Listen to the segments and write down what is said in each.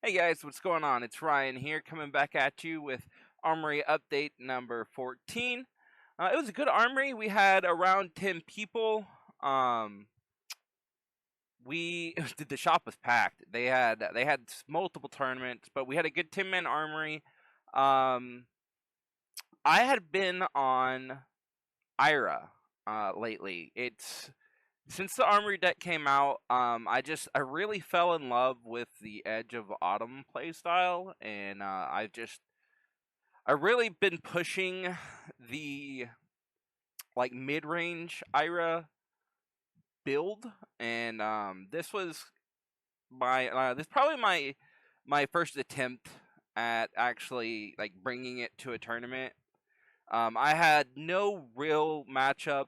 Hey guys, what's going on? It's Ryan here, coming back at you with Armory update number 14. It was a good Armory. We had around 10 people. Um, we the shop was packed. They had multiple tournaments, but we had a good 10-man Armory. Um, I had been on Ira lately. It's Since the Armory deck came out, I really fell in love with the Edge of Autumn playstyle, and I've really been pushing the like mid range Ira build, and this was this probably my first attempt at actually like bringing it to a tournament. I had no real matchups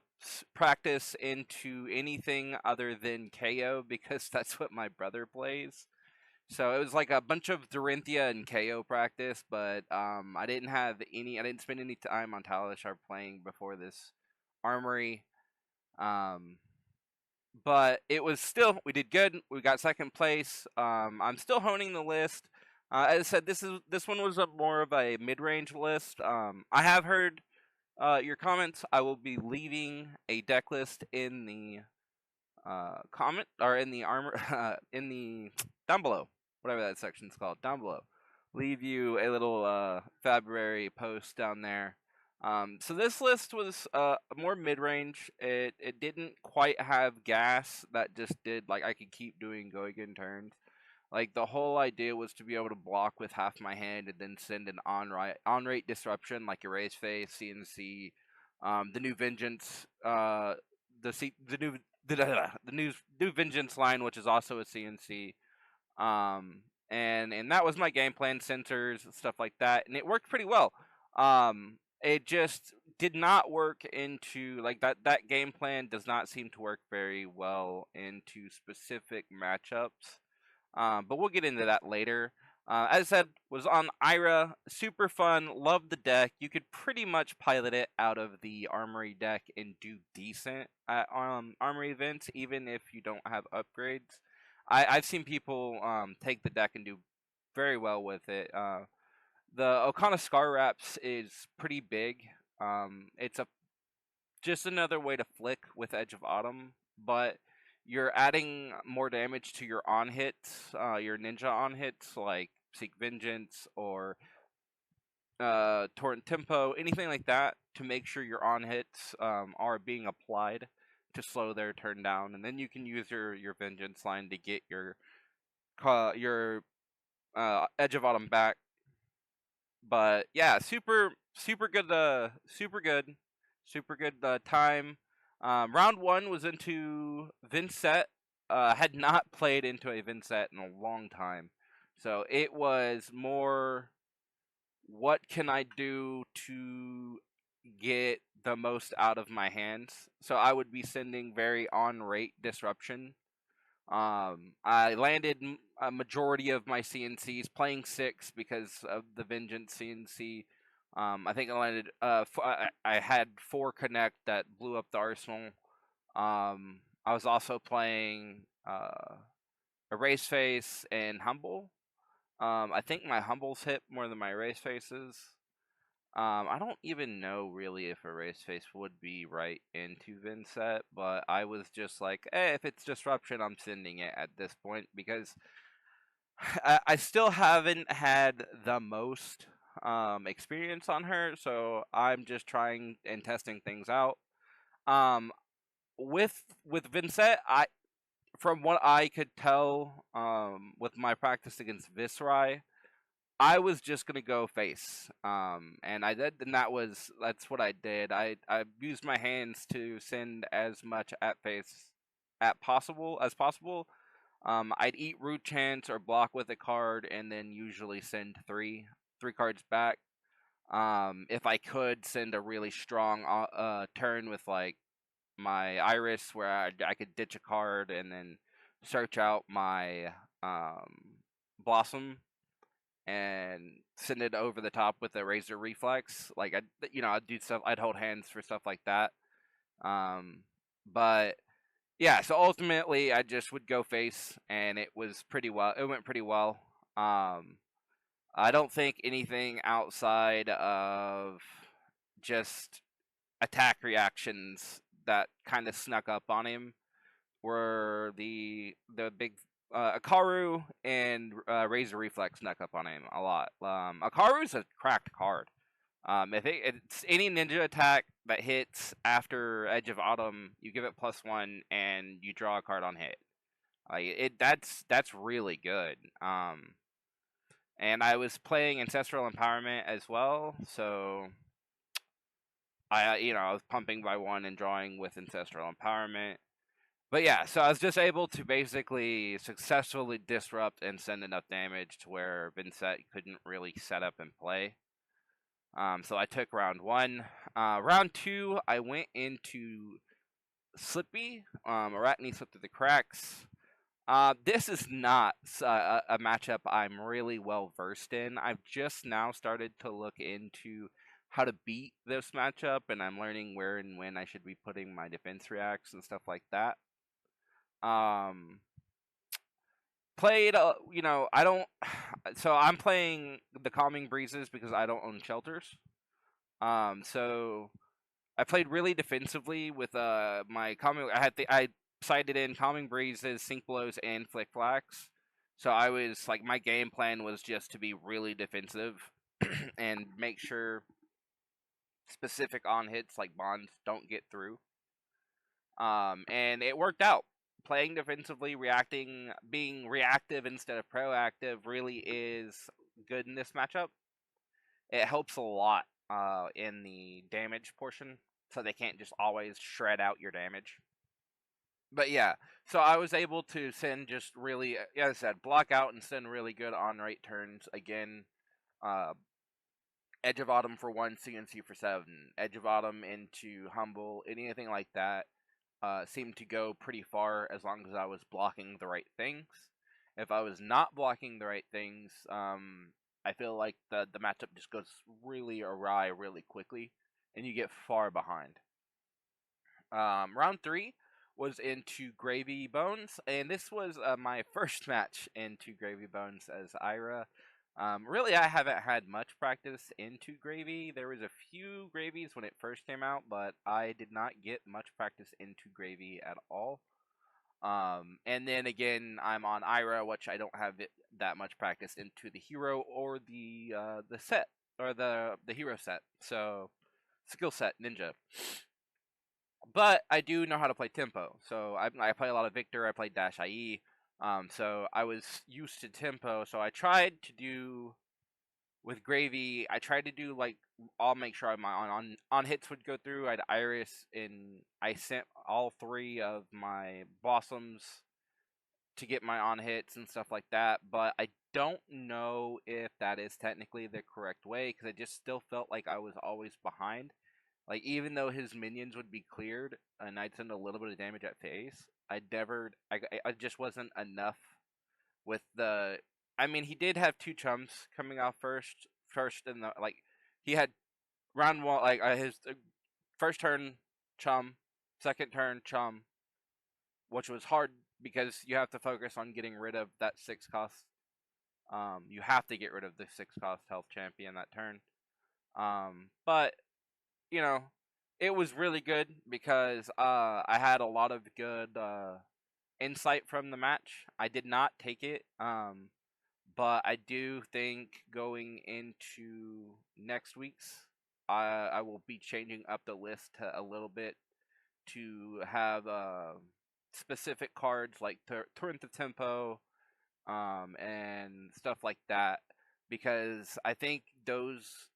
practice into anything other than KO because that's what my brother plays. So it was like a bunch of Dorinthia and KO practice, but I didn't spend any time on Talishar playing before this Armory. Um, but it was still we did good. We got second place. I'm still honing the list. As I said, this one was more of a mid range list. I have heard your comments. I will be leaving a deck list in the comment or in the armor in the down below, whatever that section's called, down below. Leave you a little February post down there. So this list was more mid-range. It didn't quite have gas that just did like I could keep doing go again turns. Like the whole idea was to be able to block with half my hand and then send an on rate disruption like Erase Face, CNC, the new Vengeance, the new the new Vengeance line, which is also a CNC. And that was my game plan, sensors, stuff like that, and it worked pretty well. It just did not work into like that game plan does not seem to work very well into specific matchups. But we'll get into that later. As I said, was on Ira, super fun, loved the deck. You could pretty much pilot it out of the Armory deck and do decent at Armory events, even if you don't have upgrades. I've seen people take the deck and do very well with it. The Okana Scar Wraps is pretty big. It's a just another way to flick with Edge of Autumn, but you're adding more damage to your on hits, your ninja on hits like Seek Vengeance or Torrent Tempo, anything like that, to make sure your on hits are being applied to slow their turn down, and then you can use your Vengeance line to get your Edge of Autumn back. But yeah, super good, super good time. Round one was into Vincent. Had not played into a Vincent in a long time, so it was more what can I do to get the most out of my hands. So I would be sending very on rate disruption. I landed a majority of my CNCs playing six because of the Vengeance CNC. I think I landed. I had four connect that blew up the arsenal. I was also playing Erase Face and Humble. I think my Humbles hit more than my Erase Faces. I don't even know really if Erase Face would be right into Vincent, but I was just like, if it's disruption, I'm sending it at this point because I still haven't had the most experience on her, so I'm just trying and testing things out. Um, with Vincent, I from what I could tell, with my practice against Viscerai, I was just gonna go face, and I did, and that's what I did. I used my hands to send as much at face as possible. I'd eat root chance or block with a card, and then usually send three cards back. If I could send a really strong turn with like my Iris, where I could ditch a card and then search out my Blossom and send it over the top with a Razor Reflex. Like I'd do stuff. I'd hold hands for stuff like that. But yeah, so ultimately I just would go face, and it was pretty well. It went pretty well. Um, I don't think anything outside of just attack reactions that kind of snuck up on him were the big Akaru and Razor Reflex snuck up on him a lot. Akaru's a cracked card. If it's any ninja attack that hits after Edge of Autumn, you give it +1 and you draw a card on hit. That's really good. And I was playing Ancestral Empowerment as well, so I was pumping by 1 and drawing with Ancestral Empowerment. But yeah, so I was just able to basically successfully disrupt and send enough damage to where Vincent couldn't really set up and play. So I took round 1. Round 2, I went into Slippy. Arachne slipped through the cracks. This is not a matchup I'm really well versed in. I've just now started to look into how to beat this matchup, and I'm learning where and when I should be putting my defense reacts and stuff like that. Played, I don't. So I'm playing the Calming Breezes because I don't own shelters. So I played really defensively with my calming. I sided in Calming Breezes, Sink Blows, and Flick Flax. So I was like, my game plan was just to be really defensive and make sure specific on hits like bonds don't get through. And it worked out. Playing defensively, being reactive instead of proactive really is good in this matchup. It helps a lot in the damage portion, so they can't just always shred out your damage. But yeah, so I was able to send just really, as I said, block out and send really good on-rate turns. Again, uh, Edge of Autumn for 1, CNC for 7, Edge of Autumn into Humble, anything like that. Seemed to go pretty far as long as I was blocking the right things. If I was not blocking the right things, I feel like the matchup just goes really awry really quickly, and you get far behind. Round 3 was into Gravy Bones, and this was my first match into Gravy Bones as Ira. Really, I haven't had much practice into Gravy. There was a few Gravies when it first came out, but I did not get much practice into Gravy at all. And then again, I'm on Ira, which I don't have that much practice into the hero or the set or the hero set. So skill set ninja. But I do know how to play tempo. So I play a lot of Victor. I play Dash IE. So I was used to tempo. So I tried to do with Gravy. I tried to do like I'll make sure my on hits would go through. I had Iris and I sent all 3 of my Blossoms to get my on hits and stuff like that. But I don't know if that is technically the correct way because I just still felt like I was always behind. Like, even though his minions would be cleared and I'd send a little bit of damage at face, I just wasn't enough with the. I mean, he did have 2 chums coming out first in the like, he had round 1 like his first turn chum, second turn chum, which was hard because you have to focus on getting rid of that 6 cost. You have to get rid of the 6 cost health champion that turn. But you know, it was really good because I had a lot of good insight from the match. I did not take it, but I do think going into next week's, I will be changing up the list a little bit to have specific cards like Torrent of Tempo and stuff like that because I think those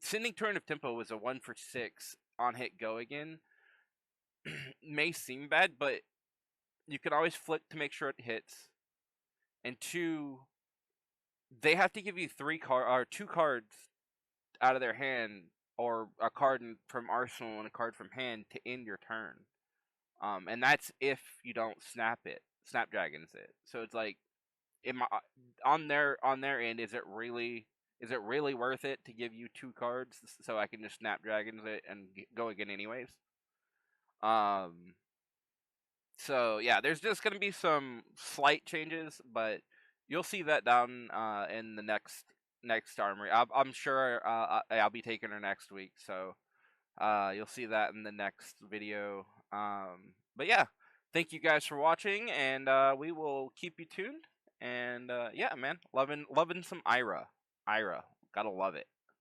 sending Turn of Tempo was a 1 for 6 on hit go again. May seem bad, but you can always flip to make sure it hits. And 2, they have to give you 2 cards out of their hand, or a card from arsenal and a card from hand to end your turn. And that's if you don't snapdragons it. So it's like, on their end, is it really worth it to give you 2 cards so I can just snapdragons it and go again anyways? So yeah, there's just gonna be some slight changes, but you'll see that down in the next armory. I'm sure I'll be taking her next week, so you'll see that in the next video. But yeah, thank you guys for watching, and we will keep you tuned. And yeah, man, loving some Ira. Ira, gotta love it.